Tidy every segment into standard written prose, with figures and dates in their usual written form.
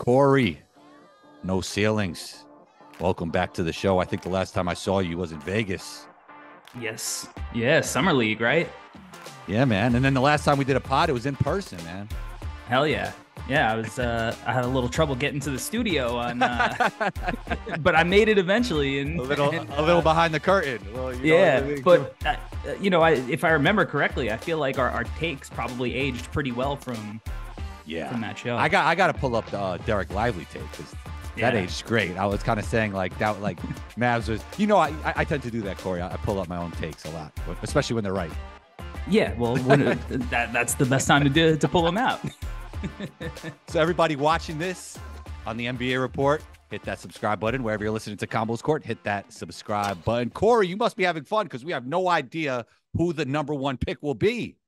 Corey, no ceilings. Welcome back to the show. I think the last time I saw you was in Vegas. Yes. Yeah. Summer League, right? Yeah, man. And then the last time we did a pod, it was in person, man. Hell yeah. Yeah, I had a little trouble getting to the studio on, but I made it eventually. And a little behind the curtain. Well, if I remember correctly, I feel like our takes probably aged pretty well from that show. I got to pull up the Derek Lively take because that aged great. I was kind of saying like that, like Mavs was. I tend to do that, Corey. I pull up my own takes a lot, especially when they're right. Yeah, well, that's the best time to pull them out. So everybody watching this on the NBA Report, hit that subscribe button. Wherever you're listening to Combos Court, hit that subscribe button. Corey, you must be having fun because we have no idea who the number one pick will be.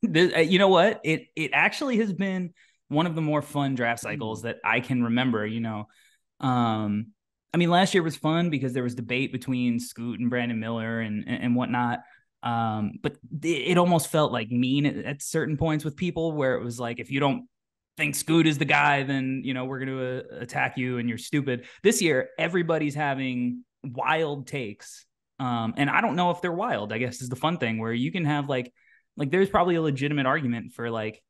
You know what? It actually has been one of the more fun draft cycles that I can remember. Last year was fun because there was debate between Scoot and Brandon Miller and whatnot. But it almost felt like mean at certain points with people where it was like, if you don't think Scoot is the guy, then, we're going to attack you and you're stupid. This year, everybody's having wild takes. And I don't know if they're wild, I guess is the fun thing where you can have like there's probably a legitimate argument for like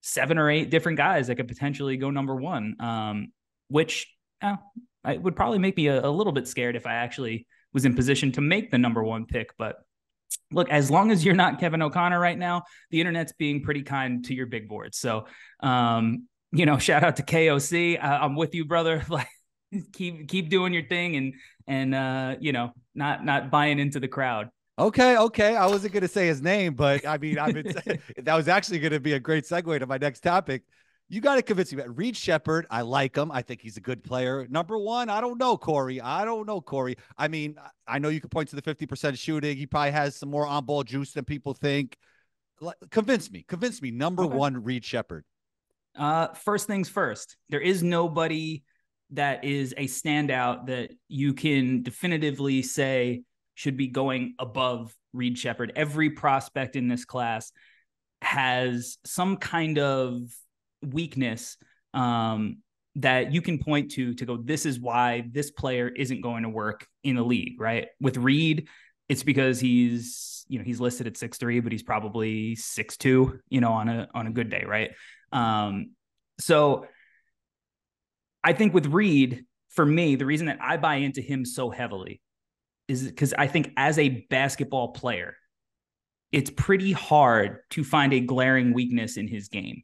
7 or 8 different guys that could potentially go number one, which it would probably make me a little bit scared if I actually was in position to make the number one pick. But look, as long as you're not Kevin O'Connor right now, the internet's being pretty kind to your big board. So, shout out to KOC. I'm with you, brother. Like, keep doing your thing and not buying into the crowd. Okay. I wasn't going to say his name, but I mean, that was actually going to be a great segue to my next topic. You got to convince me. Reed Shepherd, I like him. I think he's a good player. Number one, I don't know, Corey. I mean, I know you can point to the 50% shooting. He probably has some more on-ball juice than people think. Convince me. Number one, Reed Shepherd. First things first. There is nobody that is a standout that you can definitively say should be going above Reed Shepherd. Every prospect in this class has some kind of weakness that you can point to go, this is why this player isn't going to work in the league, right? With Reed, it's because he's listed at 6'3", but he's probably 6'2", on a good day, right? So I think with Reed, for me, the reason that I buy into him so heavily is because I think as a basketball player, it's pretty hard to find a glaring weakness in his game.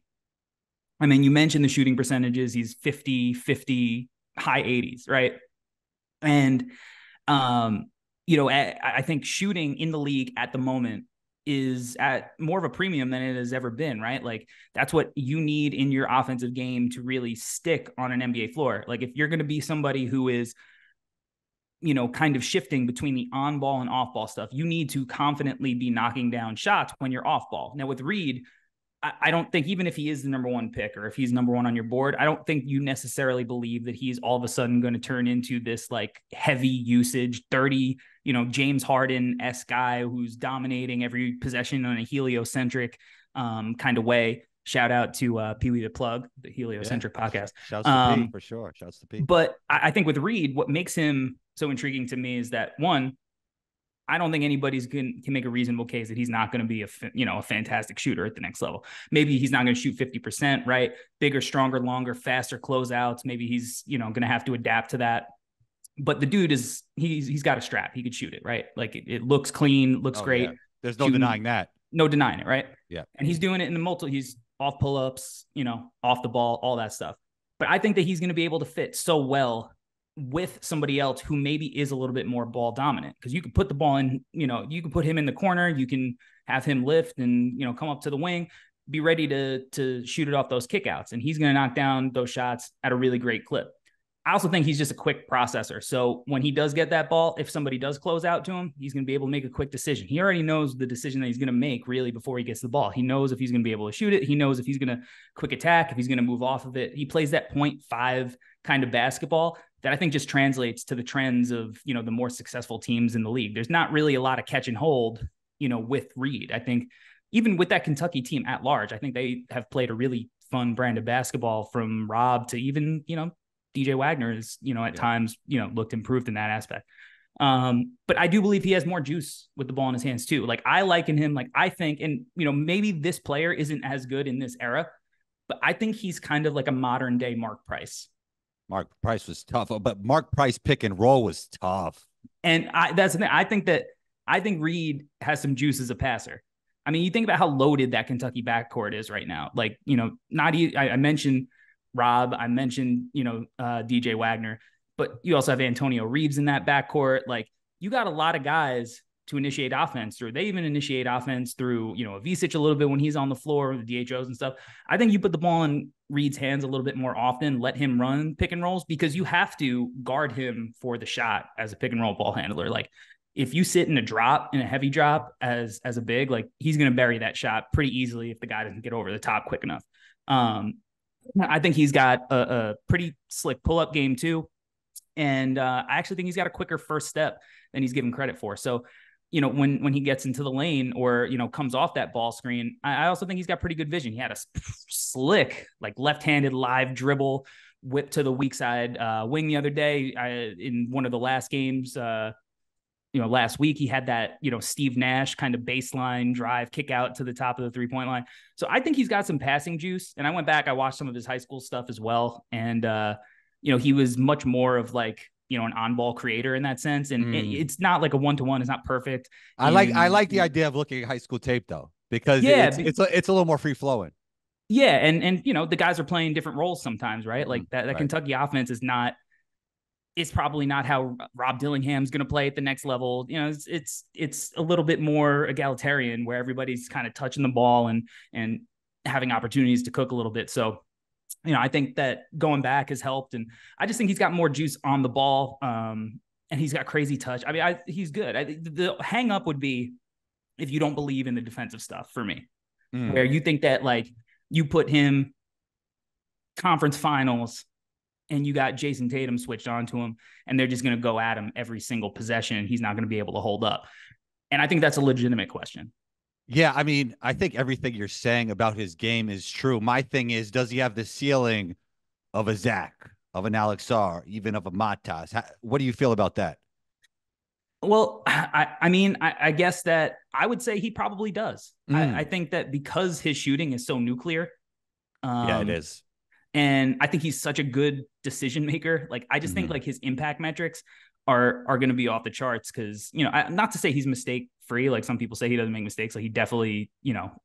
I mean, you mentioned the shooting percentages. He's 50, high 80s, right? And, I think shooting in the league at the moment is at more of a premium than it has ever been, right? Like, that's what you need in your offensive game to really stick on an NBA floor. Like, if you're going to be somebody who is, kind of shifting between the on-ball and off-ball stuff, you need to confidently be knocking down shots when you're off-ball. Now, with Reed, I don't think, even if he is the number one pick or if he's number one on your board, I don't think you necessarily believe that he's all of a sudden going to turn into this like heavy usage 30, James Harden-esque guy who's dominating every possession on a heliocentric kind of way. Shout out to Pee Wee the Plug, the heliocentric podcast. Shouts to P for sure. Shouts to P. But I think with Reed, what makes him so intriguing to me is that, one, I don't think anybody's can make a reasonable case that he's not going to be a fantastic shooter at the next level. Maybe he's not going to shoot 50%, right? Bigger, stronger, longer, faster closeouts. Maybe he's, going to have to adapt to that. But the dude he's got a strap. He could shoot it, right? Like it looks clean, looks great. Yeah. There's no denying that. No denying it, right? Yeah. And he's doing it in he's off pull-ups, off the ball, all that stuff. But I think that he's going to be able to fit so well with somebody else who maybe is a little bit more ball dominant, because you can put the ball in, you can put him in the corner, you can have him lift and, come up to the wing, be ready to shoot it off those kickouts. And he's going to knock down those shots at a really great clip. I also think he's just a quick processor. So when he does get that ball, if somebody does close out to him, he's going to be able to make a quick decision. He already knows the decision that he's going to make really before he gets the ball. He knows if he's going to be able to shoot it. He knows if he's going to quick attack, if he's going to move off of it. He plays that 0.5 kind of basketball that I think just translates to the trends of, the more successful teams in the league. There's not really a lot of catch and hold, with Reed. I think even with that Kentucky team at large, I think they have played a really fun brand of basketball from Rob to even, DJ Wagner is, at times, looked improved in that aspect. But I do believe he has more juice with the ball in his hands too. Like I liken him, like I think, and maybe this player isn't as good in this era, but I think he's kind of like a modern day Mark Price. Mark Price was tough, but Mark Price pick and roll was tough. And that's the thing. I think Reed has some juice as a passer. I mean, you think about how loaded that Kentucky backcourt is right now. Like, I mentioned Rob, I mentioned, DJ Wagner, but you also have Antonio Reeves in that backcourt. Like, you got a lot of guys to initiate offense through. They even initiate offense through, Avicic a little bit when he's on the floor, the DHOs and stuff. I think you put the ball in Reed's hands a little bit more often, let him run pick and rolls, because you have to guard him for the shot as a pick and roll ball handler. Like, if you sit in a heavy drop as a big, like he's going to bury that shot pretty easily if the guy doesn't get over the top quick enough. I think he's got a pretty slick pull-up game too. And I actually think he's got a quicker first step than he's given credit for. So, when he gets into the lane or, comes off that ball screen, I also think he's got pretty good vision. He had a slick, like left-handed live dribble whip to the weak side wing the other day in one of the last games. Last week he had that, Steve Nash kind of baseline drive kick out to the top of the 3-point line. So I think he's got some passing juice. And I went back, I watched some of his high school stuff as well. And, he was much more of like, an on-ball creator in that sense. And it's not like a one-to-one. It's not perfect. I like the idea of looking at high school tape though, because it's a little more free flowing. Yeah. And, the guys are playing different roles sometimes, right? Like that right. Kentucky offense it's probably not how Rob Dillingham's going to play at the next level. It's a little bit more egalitarian where everybody's kind of touching the ball and having opportunities to cook a little bit. So, I think that going back has helped, and I just think he's got more juice on the ball. And he's got crazy touch. I mean, he's good. The hang up would be if you don't believe in the defensive stuff for me, where you think that like you put him conference finals and you got Jason Tatum switched onto him and they're just going to go at him every single possession and he's not going to be able to hold up. And I think that's a legitimate question. Yeah, I mean, I think everything you're saying about his game is true. My thing is, does he have the ceiling of a Zach, of an Alex Sarr, even of a Matas? What do you feel about that? Well, I guess that I would say he probably does. I think that because his shooting is so nuclear. Yeah, it is. And I think he's such a good decision maker. Like, I just think like his impact metrics are going to be off the charts because, not to say he's mistake free. Like some people say he doesn't make mistakes. Like he definitely,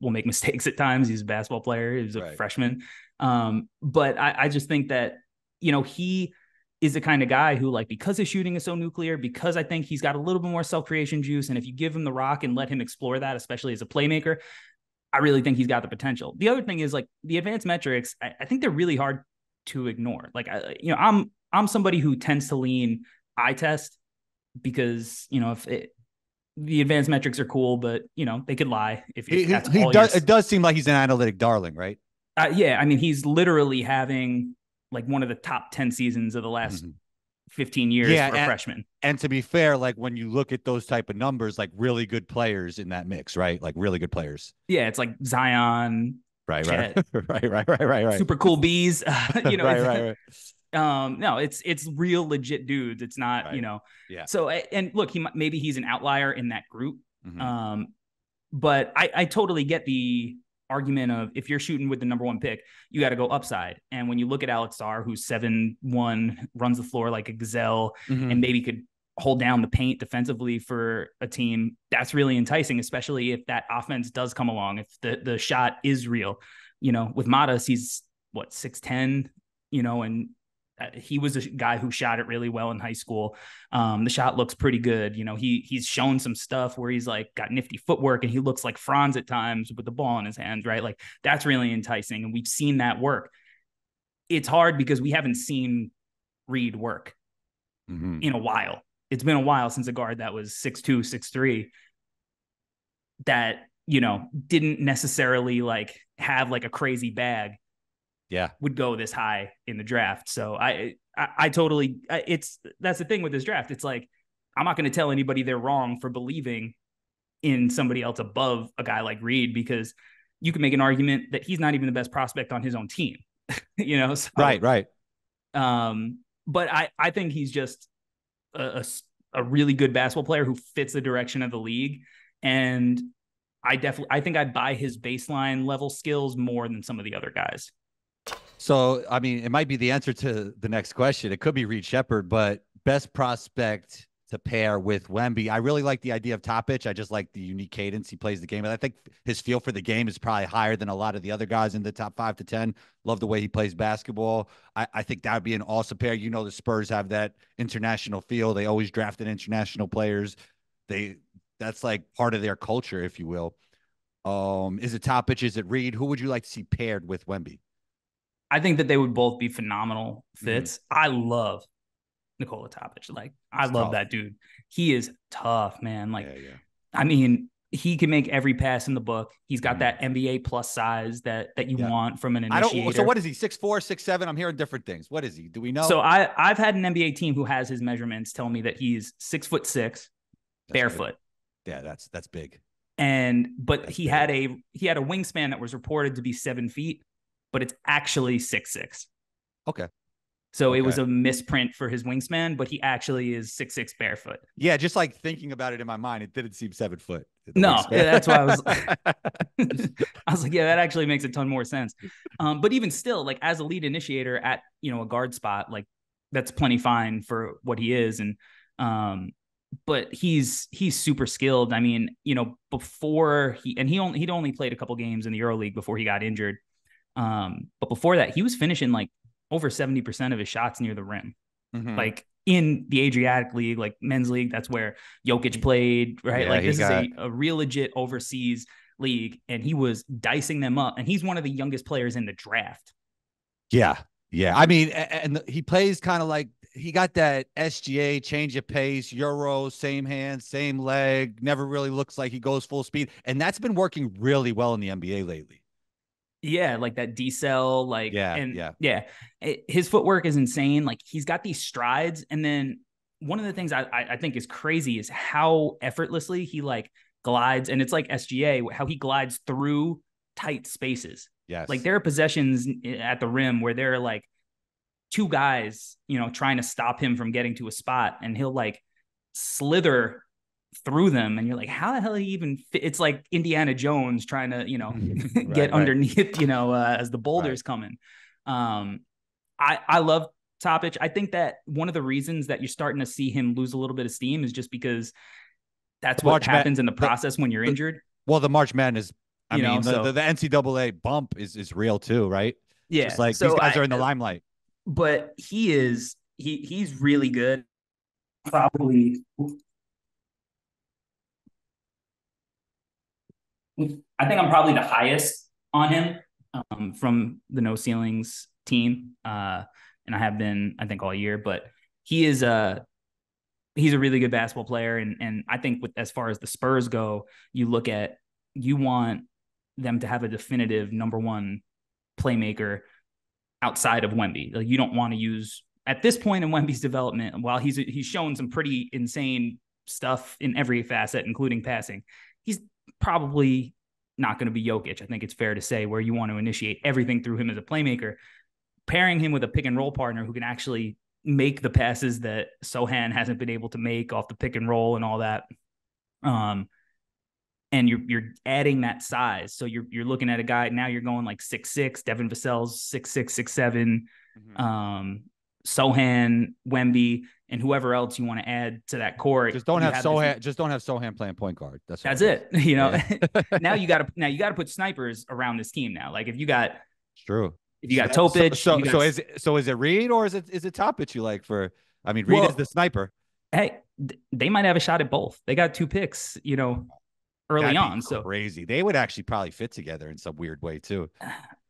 will make mistakes at times. He's a basketball player. He's a freshman. But I just think that, he is the kind of guy who, like, because his shooting is so nuclear, because I think he's got a little bit more self-creation juice. And if you give him the rock and let him explore that, especially as a playmaker, I really think he's got the potential. The other thing is like the advanced metrics. I think they're really hard to ignore. Like, I'm somebody who tends to lean eye test because, the advanced metrics are cool, but they could lie if that's all does. It does seem like he's an analytic darling, right? Yeah. I mean, he's literally having like one of the top 10 seasons of the last 15 years for a freshman. And to be fair, like when you look at those type of numbers, like really good players in that mix, right? Like really good players. Yeah. It's like Zion. Right. Chet, right. Super cool bees. Right. No, it's real legit dudes. It's not, Yeah. So, and look, maybe he's an outlier in that group. But I totally get the argument of if you're shooting with the number one pick, you got to go upside. And when you look at Alex Sarr, who's 7'1", runs the floor like a gazelle, and maybe could hold down the paint defensively for a team, that's really enticing, especially if that offense does come along, if the shot is real. With Matas, he's 6'10", and he was a guy who shot it really well in high school. The shot looks pretty good. He's shown some stuff where he's like got nifty footwork and he looks like Franz at times with the ball in his hands, right? Like that's really enticing. And we've seen that work. It's hard because we haven't seen Reed work in a while. It's been a while since a guard that was 6'2", 6'3", that, didn't necessarily like have like a crazy bag. Yeah, would go this high in the draft. So I totally, that's the thing with this draft. It's like, I'm not going to tell anybody they're wrong for believing in somebody else above a guy like Reed, because you can make an argument that he's not even the best prospect on his own team. So Right. But I think he's just a really good basketball player who fits the direction of the league. And I think I'd buy his baseline level skills more than some of the other guys. So, I mean, it might be the answer to the next question. It could be Reed Shepherd, but best prospect to pair with Wemby. I really like the idea of Topic. I just like the unique cadence he plays the game. And I think his feel for the game is probably higher than a lot of the other guys in the top 5 to 10. Love the way he plays basketball. I think that would be an awesome pair. The Spurs have that international feel. They always drafted international players. That's like part of their culture, if you will. Is it Topic? Is it Reed? Who would you like to see paired with Wemby? I think that they would both be phenomenal fits. I love Nikola Topic. Like, I love that dude. He is tough, man. Like, I mean, he can make every pass in the book. He's got that NBA plus size that you want from an initiator. So what is he? 6'4", 6'7"? I'm hearing different things. What is he? Do we know? So I've had an NBA team who has his measurements tell me that he's 6'6", barefoot. Big. Yeah, that's big. But he had a wingspan that was reported to be 7 feet, but it's actually 6'6". Okay. So it was a misprint for his wingspan, but he actually is 6'6" barefoot. Yeah, just like thinking about it in my mind, it didn't seem 7 foot. No, that's why I was like, yeah, that actually makes a ton more sense. But even still, like, as a lead initiator at, a guard spot, like, that's plenty fine for what he is. And but he's super skilled. I mean, before he'd only played a couple games in the EuroLeague before he got injured. But before that, he was finishing like over 70% of his shots near the rim. Like, in the Adriatic League, like men's league, that's where Jokic played, right? Yeah, like, this is a real legit overseas league, and he was dicing them up. And he's one of the youngest players in the draft. Yeah. I mean, and he plays kind of like, he got that SGA change of pace, Euro, same hand, same leg, never really looks like he goes full speed. And that's been working really well in the NBA lately. Yeah, like that decel, like, his footwork is insane. Like, he's got these strides, and then one of the things I think is crazy is how effortlessly he like glides, and it's like SGA, how he glides through tight spaces. Yes, like there are possessions at the rim where there are like two guys, trying to stop him from getting to a spot, and he'll like slither through them, and you're like, how the hell he even fit? It's like Indiana Jones trying to get underneath as the boulders coming. I love Topic. I think that one of the reasons that you're starting to see him lose a little bit of steam is just because that's what happens in the process when you're injured. Well, the March Madness, the NCAA bump is real too, right? Yeah, just like these guys are in the limelight. But he's really good. Probably, I think I'm probably the highest on him from the No Ceilings team, and I have been, I think, all year. But he's a really good basketball player, and I think as far as the Spurs go, you want them to have a definitive number one playmaker outside of Wemby. Like, you don't want to use, at this point in Wemby's development, while he's shown some pretty insane stuff in every facet, including passing, he's probably not going to be Jokic. I think it's fair to say, where you want to initiate everything through him as a playmaker. Pairing him with a pick and roll partner who can actually make the passes that Sohan hasn't been able to make off the pick and roll and all that. And you're adding that size. So you're looking at a guy, now you're going like 6'6", Devin Vassell's 6'6", 6'7", Sohan, Wemby, and whoever else you want to add to that court. Just don't have Sohan playing point guard. That's it. Now you got to put snipers around this team now. Like, if you got, it's true. If you got Topic, is it Reed or is it Topic you like for? I mean, Reed is the sniper. Hey, they might have a shot at both. They got two picks, early on. So crazy. They would actually probably fit together in some weird way too.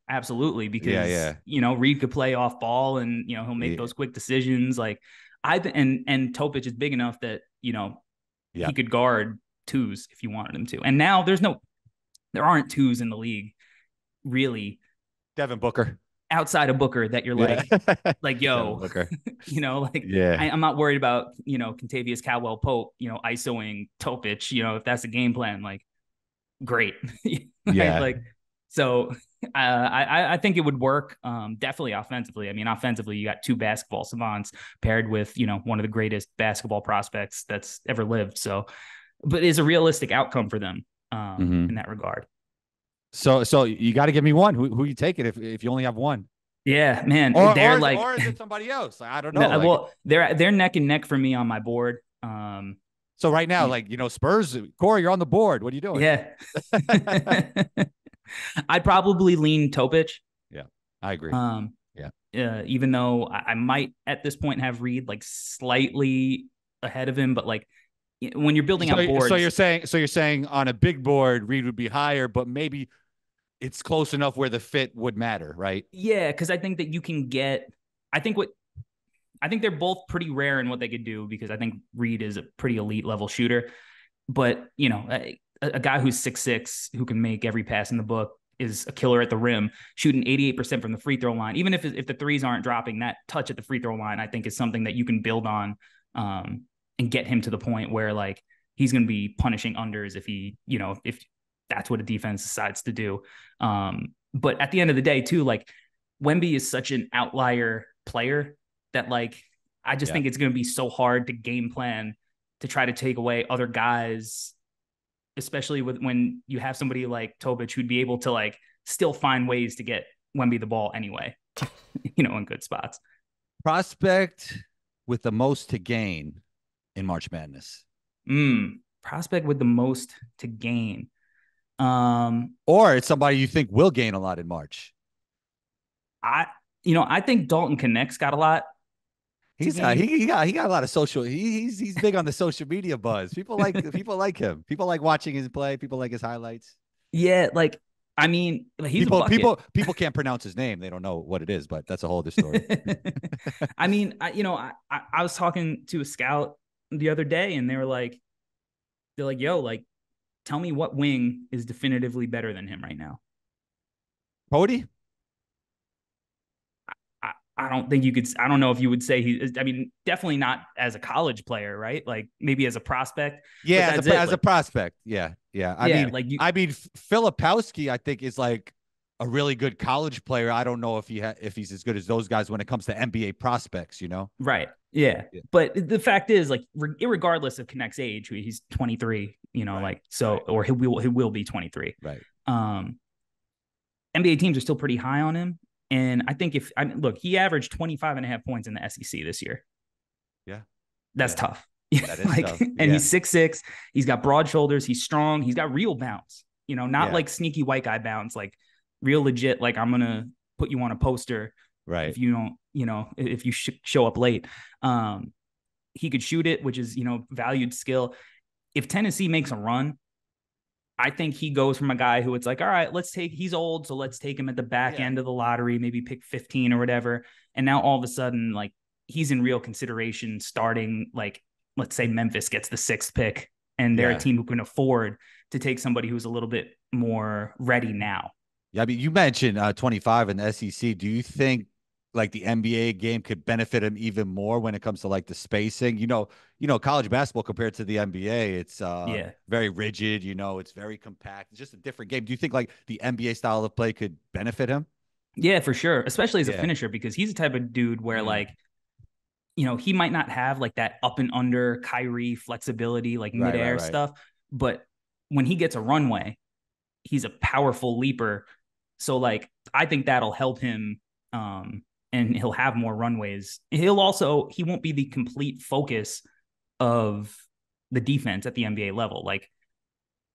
Absolutely, because Reed could play off ball, and he'll make those quick decisions. Like, and Topic is big enough that he could guard twos if you wanted him to. And now there aren't twos in the league, really. Devin Booker. Outside of Booker, that you're like, yo, I'm not worried about, Contavious Caldwell Pope, ISOing Topic, if that's a game plan, like, great. Yeah. Like, So I think it would work. Definitely offensively. I mean, offensively, you got two basketball savants paired with, one of the greatest basketball prospects that's ever lived. So, but it's a realistic outcome for them in that regard. So you got to give me one. Who you taking if you only have one? Yeah, man. Or They're or is it somebody else? I don't know. well, they're neck and neck for me on my board. So right now, Spurs, Corey, you're on the board. What are you doing? Yeah. I'd probably lean Topic. Yeah, I agree. Even though I might at this point have Reed like slightly ahead of him, but like when you're building out boards. So you're saying on a big board, Reed would be higher, but maybe it's close enough where the fit would matter, right? Yeah, because I think that you can get. I think they're both pretty rare in what they could do because I think Reed is a pretty elite level shooter, but a guy who's 6'6", who can make every pass in the book, is a killer at the rim, shooting 88% from the free throw line. Even if the threes aren't dropping, that touch at the free throw line, I think, is something that you can build on and get him to the point where like he's going to be punishing unders if that's what a defense decides to do. But at the end of the day, too, like Wemby is such an outlier player that like I just think it's going to be so hard to game plan to try to take away other guys, especially when you have somebody like Tobic who'd be able to like still find ways to get Wemby the ball anyway, in good spots. Prospect with the most to gain in March Madness. Prospect with the most to gain. Or it's somebody you think will gain a lot in March. I think Dalton Connect's got a lot. He got a lot of social. He's big on the social media buzz. People like him. People like watching his play. People like his highlights. Yeah, like I mean, he's people can't pronounce his name. They don't know what it is, but that's a whole other story. I mean, I was talking to a scout the other day, and they're like, yo, like, tell me what wing is definitively better than him right now. Cody? I don't think you could. I don't know if you would say he. I mean, definitely not as a college player, right? Like maybe as a prospect. Yeah, as a prospect. Yeah. I mean, Filipowski, I think, is like a really good college player. I don't know if he's as good as those guys when it comes to NBA prospects. Right. Yeah. But the fact is, like, regardless of Connect's age, he's 23. Right. Or he will be 23. Right. NBA teams are still pretty high on him. And I think he averaged 25.5 points in the SEC this year. Yeah. That's tough. That is tough. And he's 6'6". He's got broad shoulders. He's strong. He's got real bounce, not like sneaky white guy bounce, like real legit. Like I'm going to put you on a poster. Right. If you don't, if you show up late, he could shoot it, which is, valued skill. If Tennessee makes a run, I think he goes from a guy who it's like, all right, he's old, so let's take him at the back end of the lottery, maybe pick 15 or whatever. And now all of a sudden, like he's in real consideration starting, like, let's say Memphis gets the 6th pick and they're a team who can afford to take somebody who's a little bit more ready now. Yeah. I mean, you mentioned 25 in the SEC. Do you think like the NBA game could benefit him even more when it comes to like the spacing? College basketball compared to the NBA, it's very rigid, it's very compact. It's just a different game. Do you think like the NBA style of play could benefit him? Yeah, for sure. Especially as a finisher, because he's the type of dude where like, he might not have like that up and under Kyrie flexibility, like midair stuff. But when he gets a runway, he's a powerful leaper. So like, I think that'll help him. And he'll have more runways. He won't be the complete focus of the defense at the NBA level. Like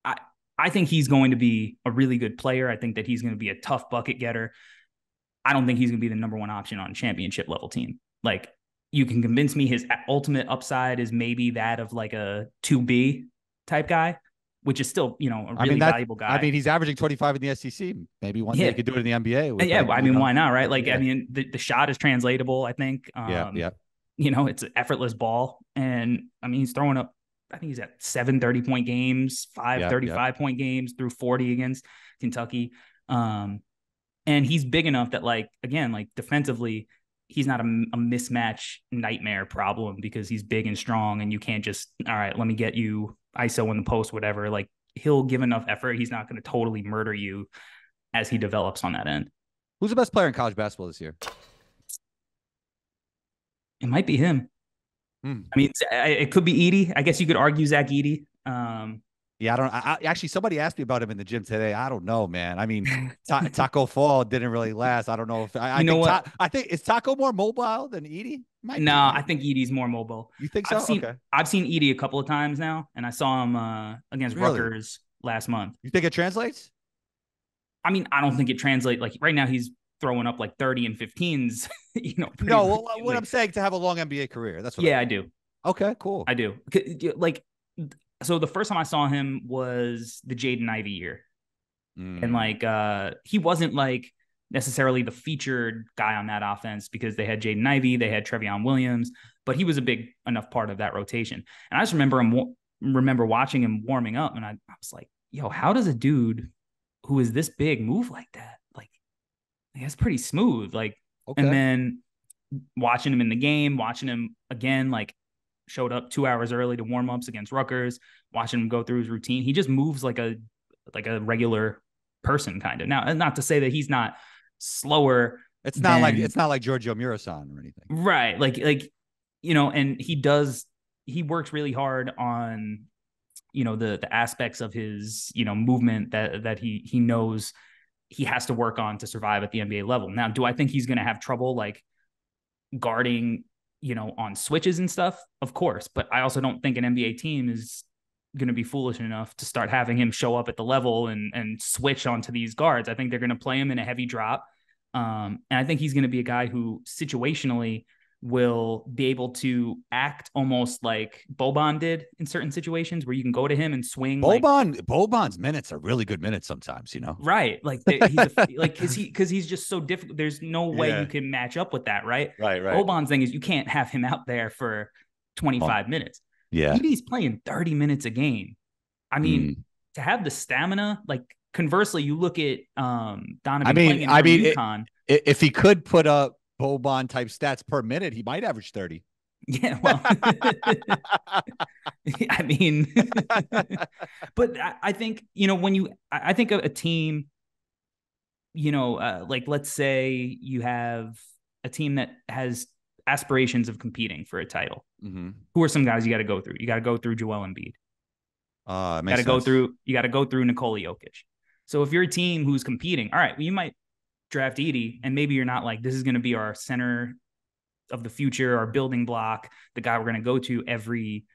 I think he's going to be a really good player. I think that he's going to be a tough bucket getter. I don't think he's going to be the number one option on a championship level team. Like you can convince me his ultimate upside is maybe that of like a 2B type guy, which is still, a really valuable guy. I mean, he's averaging 25 in the SEC. Maybe one day he could do it in the NBA. I mean, why not, right? Like, I mean, the shot is translatable, I think. It's an effortless ball. And, I mean, he's throwing up, I think he's at 7 30-point games, 5 35-point games through 40 against Kentucky. And he's big enough that, like, again, like, defensively, he's not a mismatch nightmare problem because he's big and strong and you can't just, all right, let me get you ISO in the post, whatever. Like he'll give enough effort. He's not going to totally murder you as he develops on that end. Who's the best player in college basketball this year? It might be him. Hmm. I mean, it could be Edey. I guess you could argue Zach Edey. Yeah, I don't. Actually, somebody asked me about him in the gym today. I don't know, man. I mean, Taco Fall didn't really last. I don't know if I You know think what? I think is Taco more mobile than Edie? Might No, be, I right? think Edey's more mobile. You think I've so? seen Okay, I've seen Edey a couple of times now, and I saw him against really? Rutgers last month. You think it translates? I mean, I don't think it translates. Like right now, he's throwing up like 30 and 15s, pretty No. Well, what I'm routinely. saying to have a long NBA career. That's what I Yeah, I mean. do. Okay, cool. I do. Like, so the first time I saw him was the Jaden Ivey year, and Mm. like he wasn't like necessarily the featured guy on that offense because they had Jaden Ivey, they had Trevion Williams, but he was a big enough part of that rotation. And I just remember watching him warming up, and I was like, yo, how does a dude who is this big move like that? Like, that's pretty smooth. Like, and Okay. then watching him in the game, watching him again, like showed up 2 hours early to warm ups against Rutgers, watching him go through his routine. He just moves like a regular person kind of. Now, not to say that he's not slower It's than not like Giorgio Murasan or anything. right, and he works really hard on the aspects of his movement that he knows he has to work on to survive at the NBA level. Now, do I think he's going to have trouble like guarding, on switches and stuff? Of course, but I also don't think an NBA team is going to be foolish enough to start having him show up at the level and switch onto these guards. I think they're going to play him in a heavy drop. And I think he's going to be a guy who situationally will be able to act almost like Boban did in certain situations where you can go to him and swing like Boban's minutes are really good minutes sometimes, you know. right, like like because he's just so difficult. There's no way you Yeah. can match up with that, right? Right. Boban's thing is you can't have him out there for 25 minutes. Yeah. Edey's playing 30 minutes a game. I mean, Mm. to have the stamina, like conversely, you look at I Donovan mean, Clingan I from mean, UConn. if he could put up Boban type stats per minute, he might average 30. Yeah, well, I mean, but I think when I think of a team, like let's say you have a team that has aspirations of competing for a title. Mm-hmm. Who are some guys you got to go through? You got to go through Joel Embiid. It Got makes to go sense. through. You got to go through Nikola Jokic. So if you're a team who's competing, all right, well, you might draft Edey, and maybe you're not like this is going to be our center of the future, our building block, the guy we're going to go to every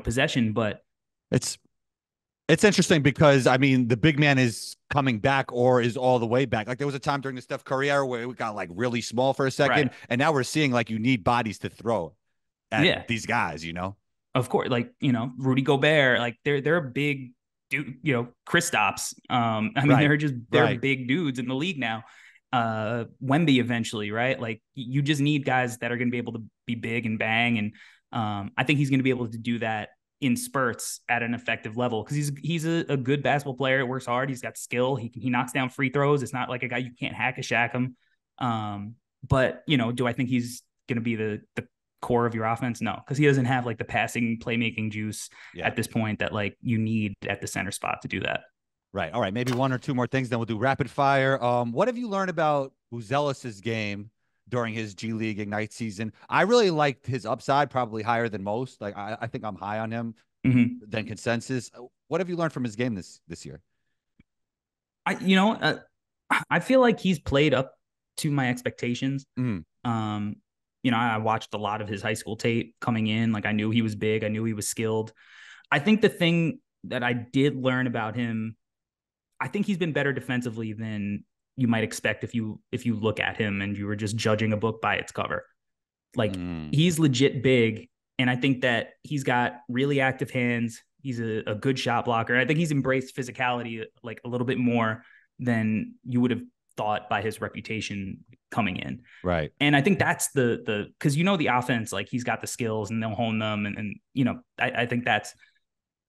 possession. But It's it's interesting because I mean the big man is coming back or is all the way back. Like there was a time during the Steph Curry era where we got like really small for a right, second, and now we're seeing like you need bodies to throw at yeah, these guys, you know? of course, like Rudy Gobert, like they're a big dude, Kristaps. I mean Right. they're Right. big dudes in the league now. Wemby eventually, right? Like you just need guys that are going to be able to be big and bang, and I think he's going to be able to do that in spurts at an effective level because he's a good basketball player. Works hard. He's got skill. He knocks down free throws. It's not like a guy you can't hack a shack him. But do I think he's going to be the core of your offense? No, because he doesn't have like the passing playmaking juice Yeah. at this point that like you need at the center spot to do that. Right. All right. Maybe one or two more things, then we'll do rapid fire. What have you learned about Buzelis's game during his G League Ignite season? I really liked his upside, probably higher than most. Like I think I'm high on him Mm-hmm. than consensus. What have you learned from his game this year? I feel like he's played up to my expectations. Mm. Um, I watched a lot of his high school tape coming in. Like I knew he was big. I knew he was skilled. I think the thing that I did learn about him, I think he's been better defensively than you might expect if you look at him and you were just judging a book by its cover. Like Mm. he's legit big, and I think that he's got really active hands. He's a good shot blocker. I think he's embraced physicality like a little bit more than you would have thought by his reputation coming in. Right. And I think that's the because the offense, like he's got the skills and they'll hone them, and I think that's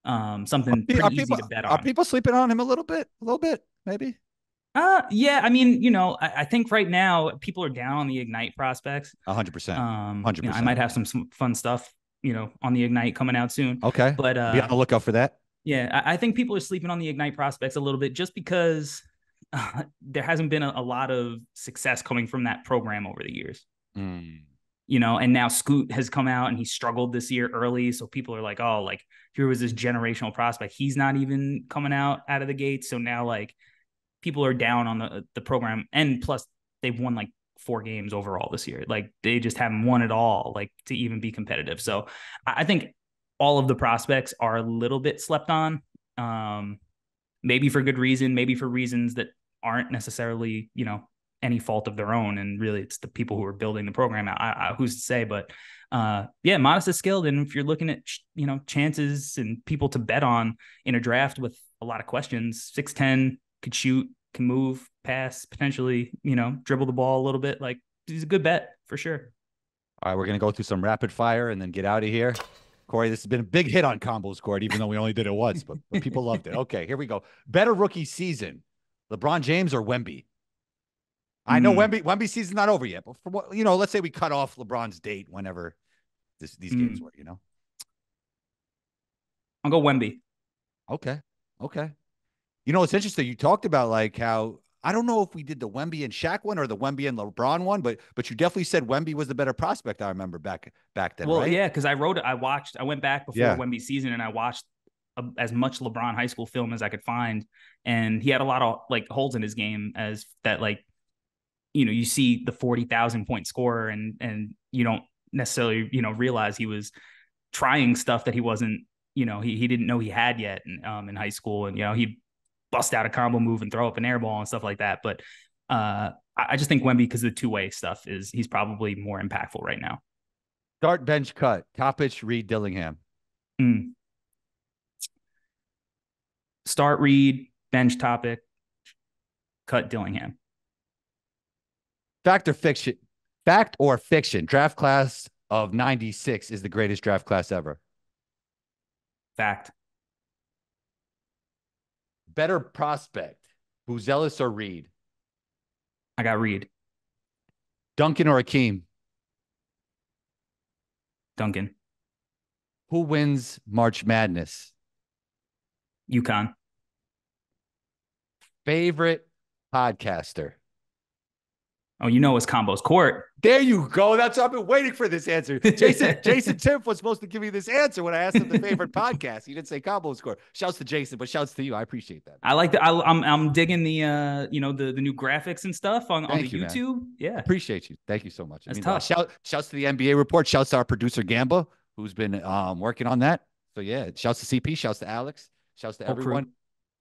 something Are pretty easy people to bet are on. people sleeping on him a little bit? A little bit, maybe. Yeah, I mean, I think right now people are down on the Ignite prospects. 100%. I 100%. might have some fun stuff, on the Ignite coming out soon. Okay. But Be on the lookout for that. yeah, I think people are sleeping on the Ignite prospects a little bit just because there hasn't been a lot of success coming from that program over the years. Mm. And now Scoot has come out and he struggled this year early. So people are like, oh, like here was this generational prospect. He's not even coming out of the gate. So now like people are down on the program. And plus they've won like 4 games overall this year. Like they just haven't won it all, like to even be competitive. So I think all of the prospects are a little bit slept on. Maybe for good reason, maybe for reasons that aren't necessarily, any fault of their own. And really it's the people who are building the program out. Who's to say, but yeah, Modest is skilled. And if you're looking at, chances and people to bet on in a draft with a lot of questions, 6'10", could shoot, can move, pass, potentially, dribble the ball a little bit. Like he's a good bet for sure. All right, we're going to go through some rapid fire and then get out of here. Corey, this has been a big hit on Combos Court, even though we only did it once, but people loved it. Okay, here we go. Better rookie season, LeBron James or Wemby? I know Wemby's season's not over yet, but for what, let's say we cut off LeBron's date whenever these games were, I'll go Wemby. Okay. It's interesting. You talked about like how, I don't know if we did the Wemby and Shaq one or the Wemby and LeBron one, but you definitely said Wemby was the better prospect. I remember back then. Well, right? Yeah, because I went back before Wemby season and I watched as much LeBron high school film as I could find, and he had a lot of like holes in his game as that, like, you see the 40,000 point scorer and you don't necessarily realize he was trying stuff that he wasn't, he didn't know he had yet in high school, and he bust out a combo move and throw up an air ball and stuff like that. But I just think Wemby, because the two-way stuff, he's probably more impactful right now. Start, bench, cut. Toppich, Reed, Dillingham. Start Reed, bench Topic, cut Dillingham. Fact or fiction? Fact or fiction? Draft class of 96 is the greatest draft class ever. Fact. Better prospect, Buzelis or Reed? I got Reed. Duncan or Akeem? Duncan. Who wins March Madness? UConn. Favorite podcaster? Oh, it's Combos Court. There you go. That's what I've been waiting for, this answer. Jason Tiff was supposed to give me this answer when I asked him the favorite podcast. He didn't say Combos Court. Shouts to Jason, but shouts to you. I appreciate that. I like that. I'm digging the the new graphics and stuff on the YouTube. Man. Yeah, appreciate you. Thank you so much. That's tough. Shouts to the NBA report. Shouts to our producer Gamba, who's been working on that. So yeah, shouts to CP. Shouts to Alex. Shouts to everyone. Crew.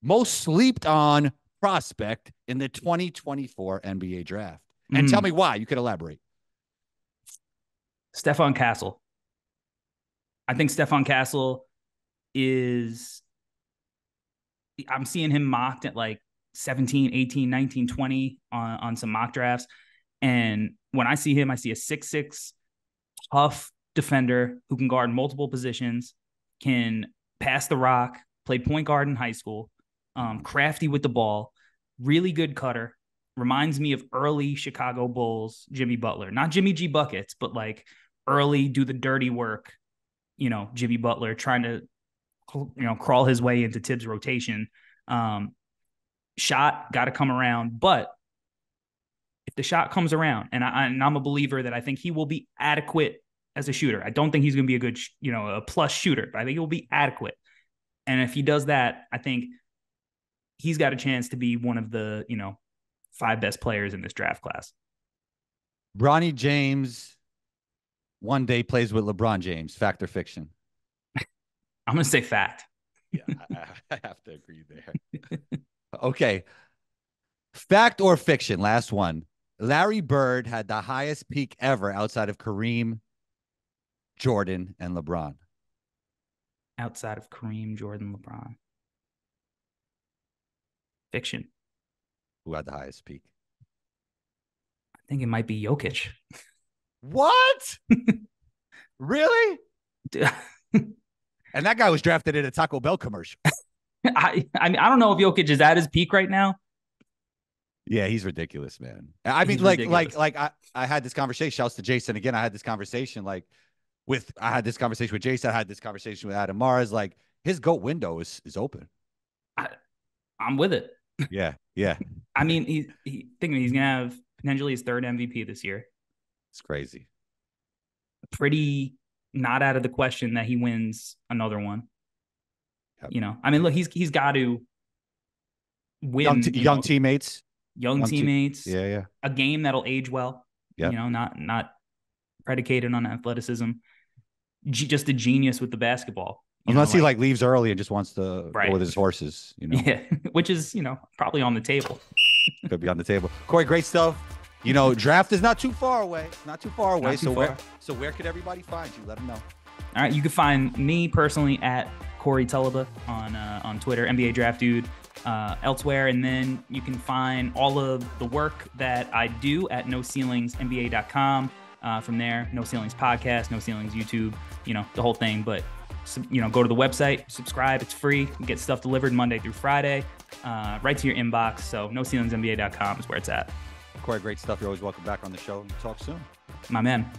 Most slept on prospect in the 2024 NBA draft. And tell me why. You could elaborate. Stephon Castle. I think Stephon Castle is, I'm seeing him mocked at like 17, 18, 19, 20 on some mock drafts. And when I see him, I see a 6'6", tough defender who can guard multiple positions, can pass the rock, played point guard in high school, crafty with the ball, really good cutter. Reminds me of early Chicago Bulls Jimmy Butler. Not Jimmy G Buckets, but like early do the dirty work, Jimmy Butler trying to, crawl his way into Tibbs' rotation. Shot got to come around. But if the shot comes around, and I'm a believer that I think he will be adequate as a shooter. I don't think he's going to be a good, a plus shooter, but I think he will be adequate. And if he does that, I think he's got a chance to be one of the, 5 best players in this draft class. Bronny James one day plays with LeBron James. Fact or fiction? I'm going to say fact. Yeah, I have to agree there. Okay. Fact or fiction? Last one. Larry Bird had the highest peak ever outside of Kareem, Jordan, and LeBron. Outside of Kareem, Jordan, LeBron. Fiction. Who had the highest peak? I think it might be Jokic. What? Really? And that guy was drafted in a Taco Bell commercial. I mean, I don't know if Jokic is at his peak right now. Yeah, he's ridiculous, man. I mean, I had this conversation. Shouts to Jason again. I had this conversation with Jason. I had this conversation with Adam Mars. Like his GOAT window is open. I'm with it. Yeah. Yeah. I mean, thinking he's going to have potentially his third MVP this year. It's crazy. Pretty not out of the question that he wins another one. Yep. You know, I mean, look, he's got to win. Young teammates. Young teammates. Yeah. A game that'll age well. Yep. You know, not predicated on athleticism. Just a genius with the basketball. Unless he like leaves early and just wants to go with his horses, you know. Yeah, which is, probably on the table. Could be on the table. Corey, great stuff. You know, draft is not too far away. So where could everybody find you? Let them know. All right, you can find me personally at Corey Taluba on Twitter, NBA Draft Dude, elsewhere, and then you can find all of the work that I do at NoCeilingsNBA.com. From there, No Ceilings Podcast, No Ceilings YouTube, the whole thing. But go to the website, subscribe. It's free. You get stuff delivered Monday through Friday, right to your inbox. So NoCeilingsNBA.com is where it's at. Corey, great stuff. You're always welcome back on the show. Talk soon. My man.